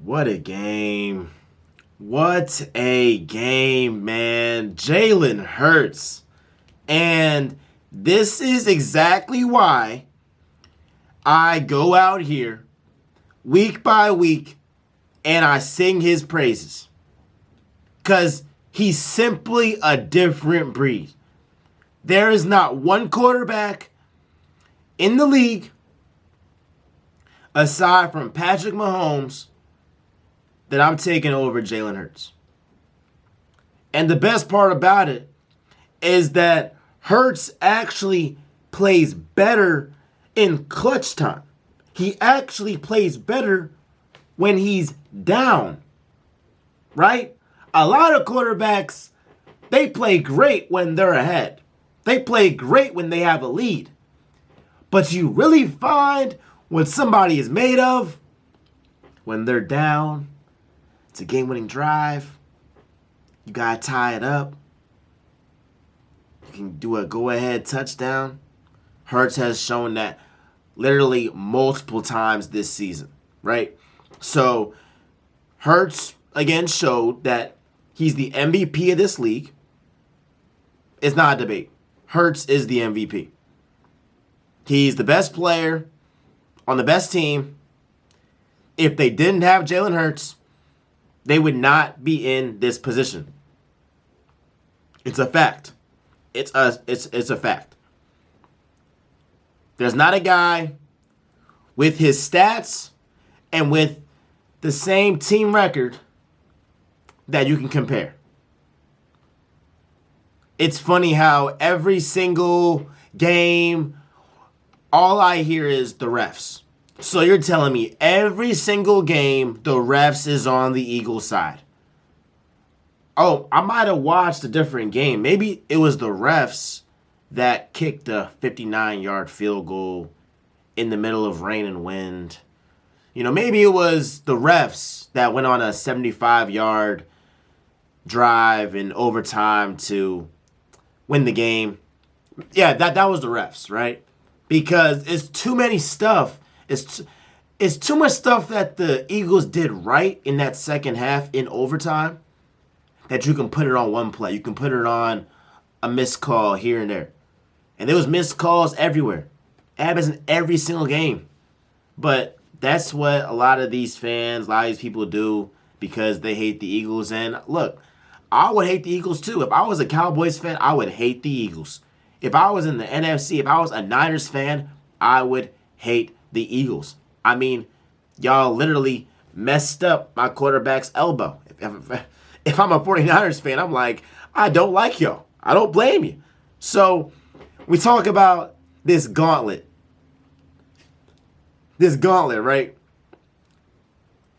What a game. What a game, man. Jalen Hurts. And this is exactly why I go out here week by week and I sing his praises. Because he's simply a different breed. There is not one quarterback in the league, aside from Patrick Mahomes, that I'm taking over Jalen Hurts. And the best part about it is that Hurts actually plays better in clutch time. He actually plays better when he's down, right? A lot of quarterbacks, they play great when they're ahead. They play great when they have a lead. But you really find what somebody is made of when they're down. It's a game-winning drive. You got to tie it up. You can do a go-ahead touchdown. Hurts has shown that literally multiple times this season, right? So Hurts, again, showed that he's the MVP of this league. It's not a debate. Hurts is the MVP. He's the best player on the best team. If they didn't have Jalen Hurts, they would not be in this position. It's a fact. It's a fact. There's not a guy with his stats and with the same team record that you can compare. It's funny how every single game, all I hear is the refs. So you're telling me every single game, the refs is on the Eagles side. Oh, I might have watched a different game. Maybe it was the refs that kicked a 59-yard field goal in the middle of rain and wind. You know, maybe it was the refs that went on a 75-yard drive in overtime to win the game. Yeah, that was the refs, right? Because it's too many stuff. It's too much stuff that the Eagles did right in that second half in overtime that you can put it on one play. You can put it on a missed call here and there. And there was missed calls everywhere. It happens in every single game. But that's what a lot of these fans, a lot of these people do because they hate the Eagles. And look, I would hate the Eagles too. If I was a Cowboys fan, I would hate the Eagles. If I was in the NFC, if I was a Niners fan, I would hate the Eagles. I mean, y'all literally messed up my quarterback's elbow. If I'm a 49ers fan, I'm like, I don't like y'all. I don't blame you. So we talk about this gauntlet. This gauntlet, right?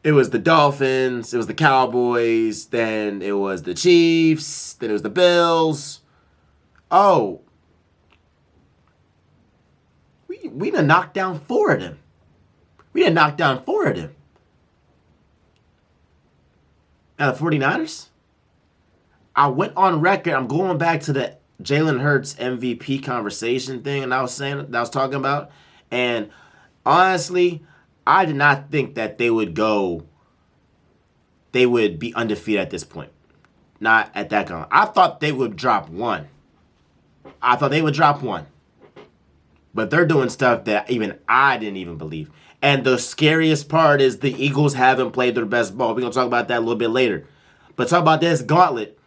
It was the Dolphins, it was the Cowboys, then it was the Chiefs, then it was the Bills. Oh, we done knocked down 4 of them. We done knocked down 4 of them. Now the 49ers? I went on record. I'm going back to the Jalen Hurts MVP conversation thing and I was talking about. And honestly, I did not think that they would be undefeated at this point. Not at that point. I thought they would drop one. But they're doing stuff that even I didn't even believe. And the scariest part is the Eagles haven't played their best ball. We're going to talk about that a little bit later. But talk about this gauntlet.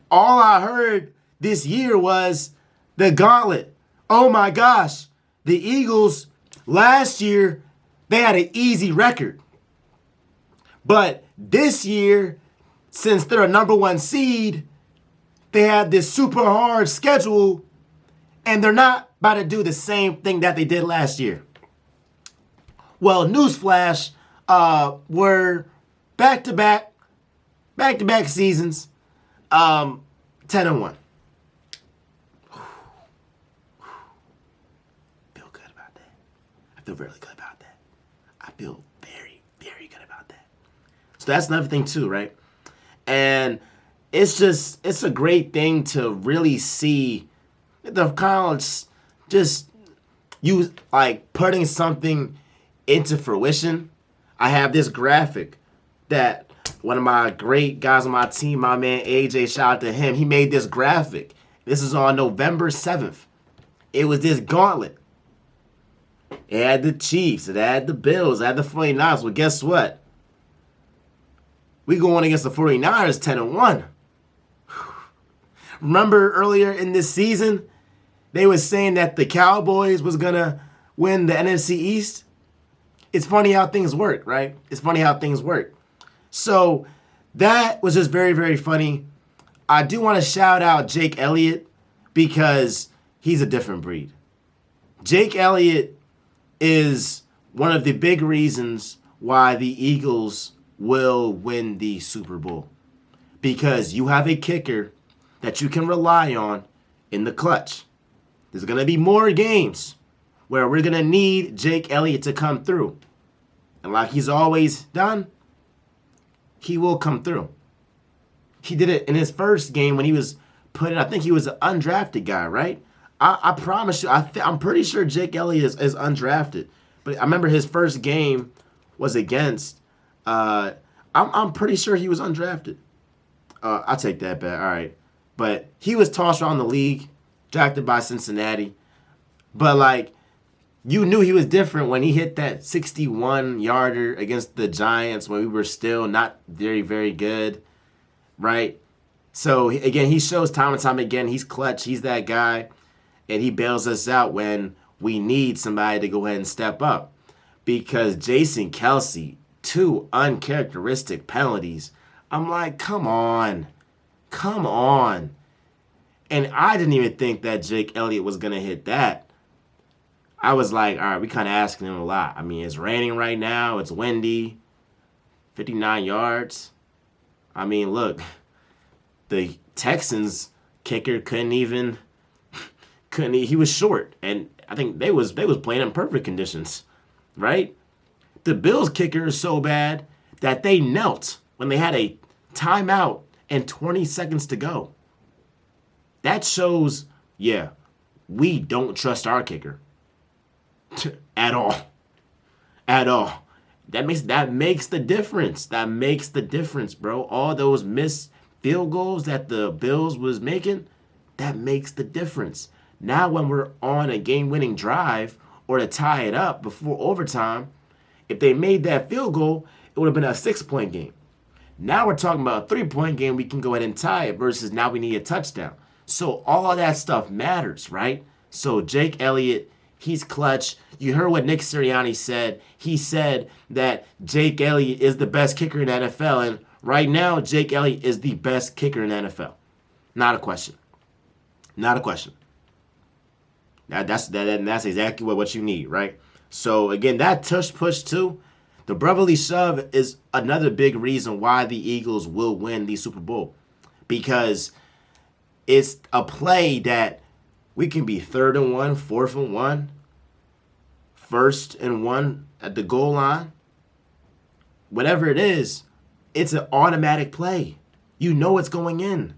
All I heard this year was the gauntlet. Oh my gosh. The Eagles, last year, they had an easy record. But this year, since they're a number 1 seed, they had this super hard schedule. And they're not about to do the same thing that they did last year. Well, newsflash, we're back-to-back seasons, 10-1. Feel good about that. I feel really good about that. I feel very, very good about that. So that's another thing too, right? And it's a great thing to really see the college just you like putting something into fruition. I have this graphic that one of my great guys on my team, my man AJ, shout out to him. He made this graphic. This is on November 7th. It was this gauntlet. It had the Chiefs. It had the Bills. It had the 49ers. Well, guess what? We going against the 49ers 10-1. Remember earlier in this season, they was saying that the Cowboys was going to win the NFC East? It's funny how things work, right? It's funny how things work. So that was just very, very funny. I do want to shout out Jake Elliott because he's a different breed. Jake Elliott is one of the big reasons why the Eagles will win the Super Bowl. Because you have a kicker that you can rely on in the clutch. There's going to be more games where we're going to need Jake Elliott to come through. And like he's always done, he will come through. He did it in his first game when he was put in. I think he was an undrafted guy, right? I promise you, I'm pretty sure Jake Elliott is undrafted. But I remember his first game was against, I'm pretty sure he was undrafted. I'll take that back. All right. But he was tossed around the league, drafted by Cincinnati. But, like, you knew he was different when he hit that 61-yarder against the Giants when we were still not very, very good, right? So, again, he shows time and time again he's clutch. He's that guy, and he bails us out when we need somebody to go ahead and step up. Because Jason Kelce, 2 uncharacteristic penalties. I'm like, come on. Come on. And I didn't even think that Jake Elliott was going to hit that. I was like, all right, we kind of asking him a lot. I mean, it's raining right now. It's windy. 59 yards. I mean, look, the Texans kicker he was short. And I think they was playing in perfect conditions, right? The Bills kicker is so bad that they knelt when they had a timeout and 20 seconds to go. That shows, yeah, we don't trust our kicker. At all. At all. That makes the difference. That makes the difference, bro. All those missed field goals that the Bills was making, that makes the difference. Now when we're on a game-winning drive or to tie it up before overtime, if they made that field goal, it would have been a 6-point game. Now we're talking about a 3-point game. We can go ahead and tie it versus now we need a touchdown. So all of that stuff matters, right? So Jake Elliott, he's clutch. You heard what Nick Sirianni said. He said that Jake Elliott is the best kicker in the NFL. And right now, Jake Elliott is the best kicker in the NFL. Not a question. Not a question. That's exactly what you need, right? So, again, that tush push, too. The brotherly shove is another big reason why the Eagles will win the Super Bowl. Because it's a play that we can be 3rd and 1, 4th and 1, 1st and 1 at the goal line. Whatever it is, it's an automatic play. You know it's going in.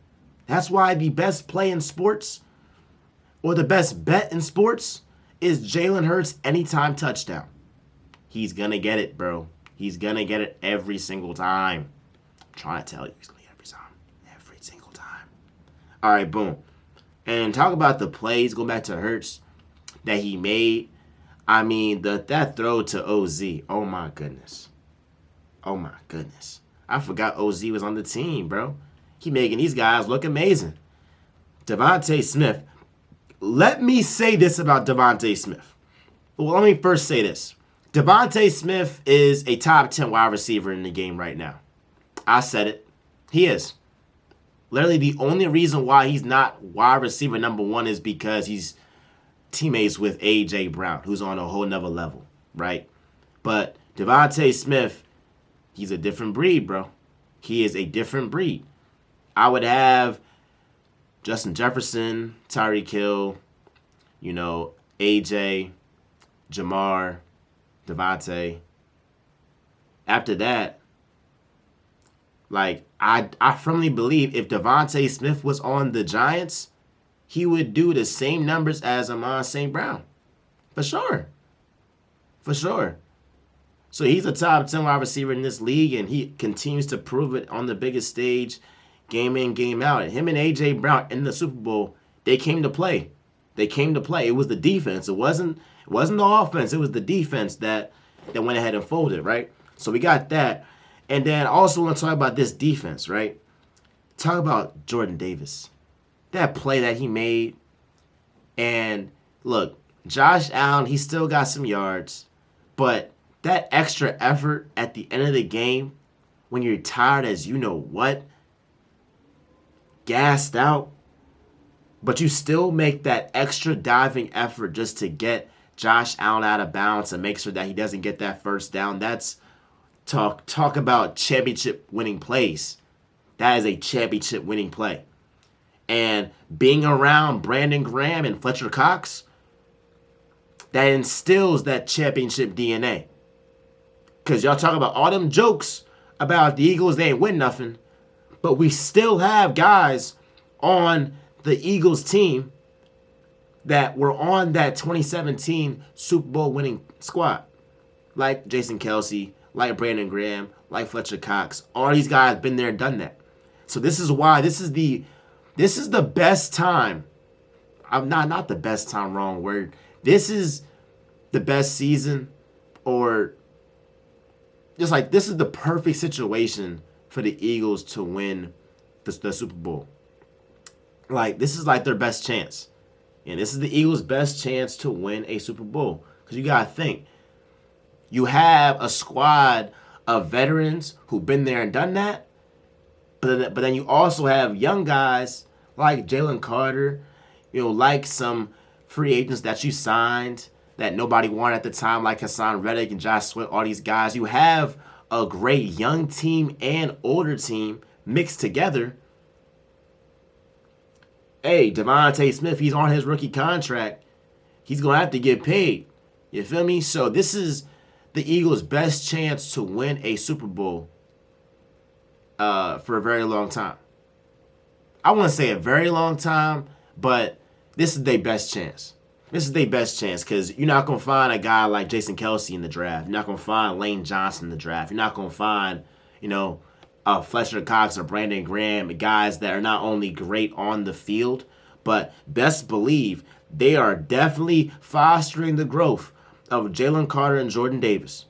That's why the best play in sports or the best bet in sports is Jalen Hurts anytime touchdown. He's going to get it, bro. He's going to get it every single time. I'm trying to tell you, he's going to get it every time. Every single time. All right, boom. And talk about the plays, go back to Hurts, that he made. I mean, that throw to OZ. Oh, my goodness. Oh, my goodness. I forgot OZ was on the team, bro. He making these guys look amazing. DeVonta Smith. Let me say this about DeVonta Smith. Well, let me first say this. DeVonta Smith is a top 10 wide receiver in the game right now. I said it. He is. Literally, the only reason why he's not wide receiver number 1 is because he's teammates with A.J. Brown, who's on a whole nother level, right? But DeVonta Smith, he's a different breed, bro. He is a different breed. I would have Justin Jefferson, Tyreek Hill, A.J., Jamar, DeVonta. After that, I firmly believe if DeVonta Smith was on the Giants, he would do the same numbers as Amon St. Brown. For sure. For sure. So he's a top 10 wide receiver in this league, and he continues to prove it on the biggest stage, game in, game out. And him and A.J. Brown in the Super Bowl, they came to play. They came to play. It was the defense. It wasn't the offense. It was the defense that went ahead and folded, right? So we got that. And then I also want to talk about this defense, right? Talk about Jordan Davis. That play that he made. And look, Josh Allen, he still got some yards, but that extra effort at the end of the game when you're tired as you know what, gassed out, but you still make that extra diving effort just to get Josh Allen out of bounds and make sure that he doesn't get that first down. That's talk about championship winning plays. That is a championship winning play. And being around Brandon Graham and Fletcher Cox, that instills that championship DNA. Because y'all talk about all them jokes about the Eagles, they ain't win nothing. But we still have guys on the Eagles team that were on that 2017 Super Bowl winning squad. Like Jason Kelce, like Brandon Graham, like Fletcher Cox. All these guys have been there and done that. So this is why this is the best time. I'm not the best time, wrong word. This is the best season, or just like this is the perfect situation for the Eagles to win the Super Bowl. Like, this is like their best chance. And this is the Eagles' best chance to win a Super Bowl. Because you got to think, you have a squad of veterans who've been there and done that. But then you also have young guys like Jalen Carter, like some free agents that you signed that nobody wanted at the time, like Hassan Reddick and Josh Sweat, all these guys. You have a great young team and older team mixed together. Hey, DeVonta Smith, he's on his rookie contract. He's going to have to get paid. You feel me? So this is the Eagles' best chance to win a Super Bowl for a very long time. I wouldn't say a very long time, but this is their best chance. This is their best chance because you're not going to find a guy like Jason Kelce in the draft. You're not going to find Lane Johnson in the draft. You're not going to find, Fletcher Cox or Brandon Graham, guys that are not only great on the field, but best believe they are definitely fostering the growth of Jalen Carter and Jordan Davis.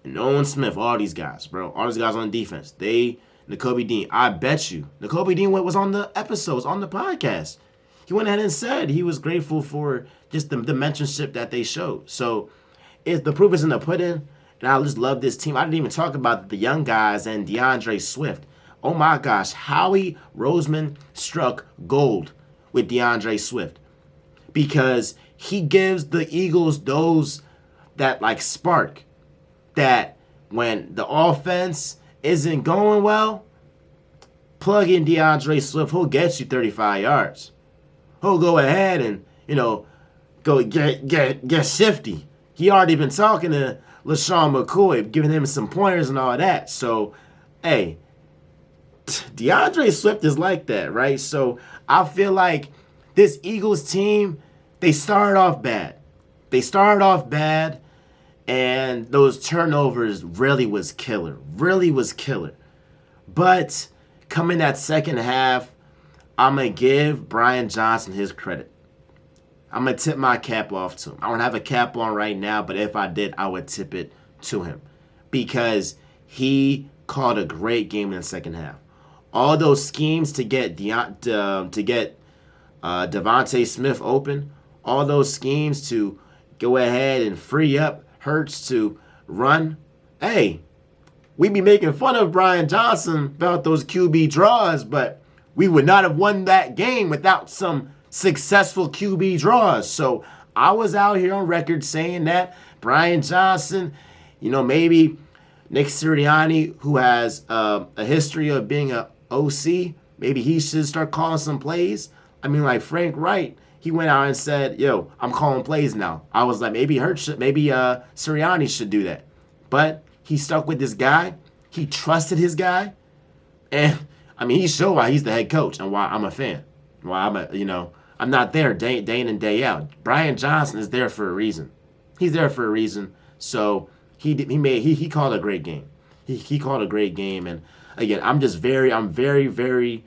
And Nolan Smith, all these guys, bro. All these guys on defense. Nakobe Dean, I bet you. Nakobe Dean was on the episodes, on the podcast. He went ahead and said he was grateful for just the mentorship that they showed. So if the proof is in the pudding, and I just love this team. I didn't even talk about the young guys and DeAndre Swift. Oh my gosh, Howie Roseman struck gold with DeAndre Swift because he gives the Eagles that like spark that when the offense isn't going well, plug in DeAndre Swift, he'll get you 35 yards. He'll go ahead and, go get shifty. He already been talking to LaShawn McCoy, giving him some pointers and all that. So, hey, DeAndre Swift is like that, right? So I feel like this Eagles team, they started off bad. And those turnovers really was killer. But coming that second half, I'm going to give Brian Johnson his credit. I'm going to tip my cap off to him. I don't have a cap on right now, but if I did, I would tip it to him. Because he called a great game in the second half. All those schemes to get DeVonta Smith open, all those schemes to go ahead and free up Hurts to run. Hey, we be making fun of Brian Johnson about those QB draws, but we would not have won that game without some successful QB draws. So I was out here on record saying that Brian Johnson, maybe Nick Sirianni, who has a history of being a OC, maybe he should start calling some plays. I mean, like Frank Wright, he went out and said, "Yo, I'm calling plays now." I was like, maybe Sirianni should do that. But he stuck with this guy. He trusted his guy, and I mean, he showed why he's the head coach and why I'm a fan. Why I'm not there day in and day out. Brian Johnson is there for a reason. He's there for a reason. So He called a great game. He called a great game, and again, I'm very, very,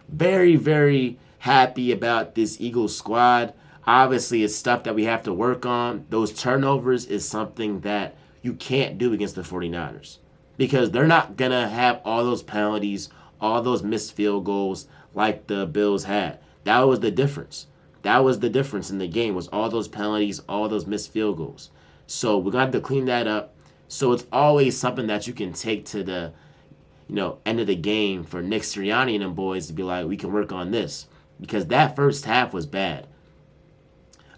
very, very happy about this Eagles squad. Obviously, it's stuff that we have to work on. Those turnovers is something that you can't do against the 49ers because they're not going to have all those penalties, all those missed field goals like the Bills had. That was the difference. That was the difference in the game was all those penalties, all those missed field goals. So we're going to have to clean that up. So it's always something that you can take to the end of the game for Nick Sirianni and them boys to be like, we can work on this. Because that first half was bad.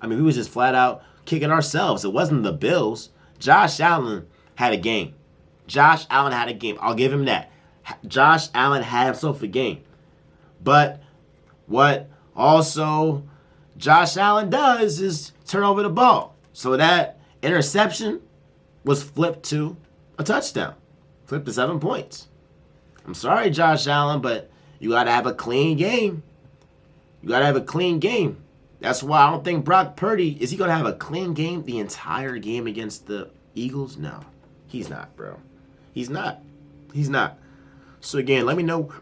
I mean, we was just flat out kicking ourselves. It wasn't the Bills. Josh Allen had a game. Josh Allen had a game. I'll give him that. Josh Allen had himself a game. But what also Josh Allen does is turn over the ball. So that interception was flipped to a touchdown. Flipped to 7 points. I'm sorry, Josh Allen, but you got to have a clean game. You got to have a clean game. That's why I don't think Brock Purdy, is he going to have a clean game the entire game against the Eagles? No, he's not, bro. He's not. He's not. So, again, let me know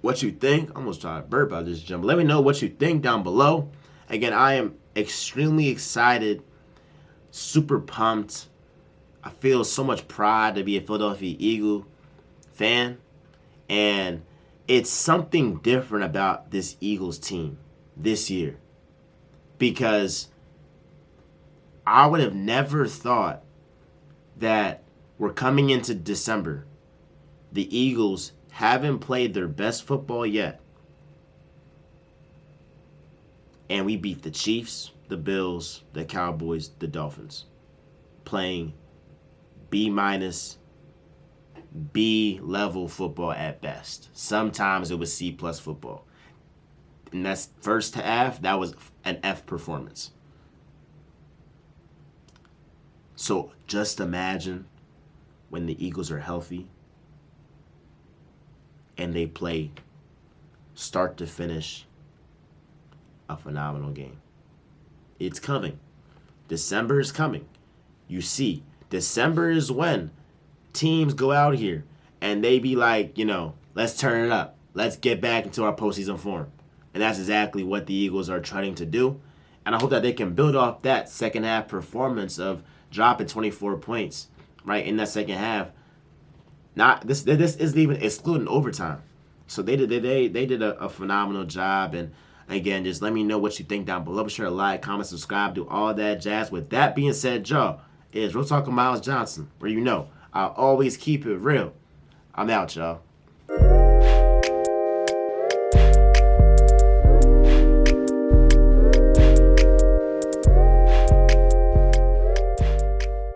what you think. I almost tried to burp out this jump. Let me know what you think down below. Again, I am extremely excited, super pumped. I feel so much pride to be a Philadelphia Eagle fan. And it's something different about this Eagles team this year. Because I would have never thought that we're coming into December. The Eagles haven't played their best football yet. And we beat the Chiefs, the Bills, the Cowboys, the Dolphins. Playing B-, B-level football at best. Sometimes it was C+ football. In that first half, that was an F performance. So just imagine when the Eagles are healthy and they play start to finish a phenomenal game. It's coming. December is coming. You see, December is when teams go out here and they be like, let's turn it up. Let's get back into our postseason form. And that's exactly what the Eagles are trying to do. And I hope that they can build off that second half performance of dropping 24 points, right, in that second half. Not this isn't even excluding overtime. So they did a phenomenal job. And again, just let me know what you think down below. Be sure to like, comment, subscribe, do all that jazz. With that being said, y'all, is Real Talk with Miles Johnson, where I always keep it real. I'm out, y'all.